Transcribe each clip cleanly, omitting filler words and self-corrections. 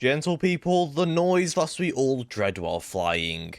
Gentle people, the noise that we all dread while flying.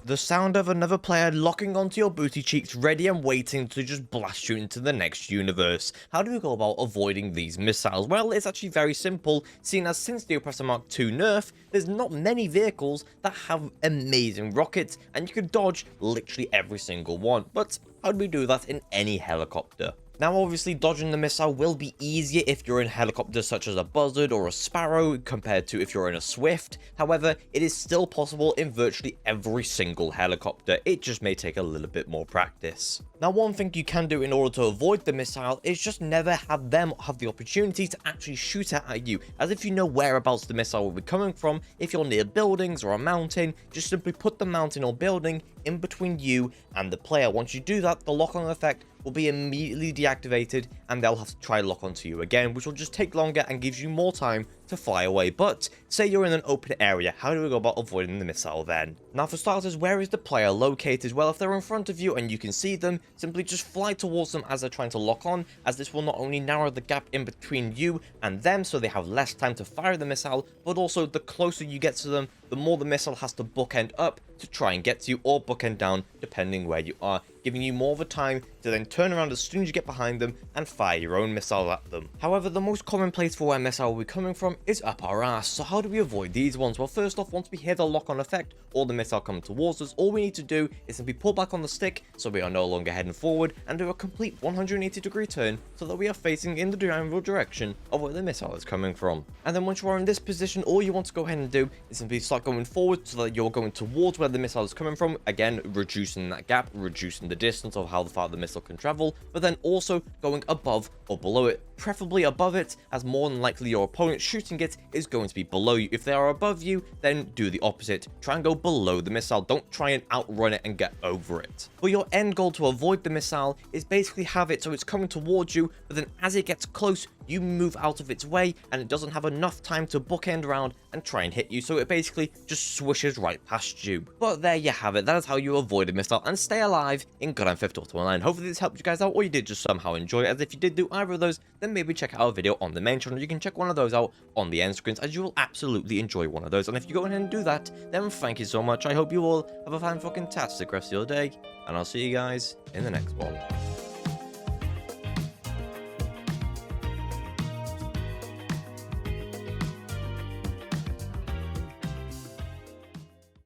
The sound of another player locking onto your booty cheeks, ready and waiting to just blast you into the next universe. How do we go about avoiding these missiles? Well, it's actually very simple, seeing as since the Oppressor Mark II nerf, there's not many vehicles that have amazing rockets, and you can dodge literally every single one. But how do we do that in any helicopter? Now, obviously, dodging the missile will be easier if you're in helicopters such as a Buzzard or a Sparrow compared to if you're in a Swift. However, it is still possible in virtually every single helicopter. It just may take a little bit more practice. Now, one thing you can do in order to avoid the missile is just never have them have the opportunity to actually shoot it at you, as if you know whereabouts the missile will be coming from. If you're near buildings or a mountain, just simply put the mountain or building in between you and the player. Once you do that, the lock-on effect will be immediately deactivated and they'll have to try lock onto you again, which will just take longer and gives you more time to fly away. But say you're in an open area, how do we go about avoiding the missile then? Now, for starters, where is the player located? Well, if they're in front of you and you can see them, simply just fly towards them as they're trying to lock on, as this will not only narrow the gap in between you and them so they have less time to fire the missile, but also the closer you get to them, the more the missile has to bookend up to try and get to you, or bookend down depending where you are, giving you more of a time to then turn around as soon as you get behind them and fire your own missile at them. However, the most common place for where missile will be coming from is up our ass. So how do we avoid these ones? Well, first off, once we hear the lock-on effect or the missile coming towards us, all we need to do is simply pull back on the stick so we are no longer heading forward and do a complete 180-degree turn so that we are facing in the general direction of where the missile is coming from. And then once you are in this position, all you want to go ahead and do is simply start going forward so that you're going towards where the missile is coming from, again reducing that gap, reducing the distance of how far the missile can travel, but then also going above or below it, preferably above it, as more than likely your opponent shooting it is going to be below you. If they are above you, then do the opposite, try and go below the missile, don't try and outrun it and get over it. But your end goal to avoid the missile is basically have it so it's coming towards you, but then as it gets close, you move out of its way and it doesn't have enough time to bookend around and try and hit you, so it basically just swishes right past you. But there you have it, that is how you avoid a missile and stay alive in Grand Theft Auto Online. Hopefully this helped you guys out, or you did just somehow enjoy it, as if you did do either of those, then maybe check out our video on the main channel. You can check one of those out on the end screens, as you will absolutely enjoy one of those. And if you go ahead and do that, then thank you so much. I hope you all have a fan-fucking-tastic rest of your day, and I'll see you guys in the next one.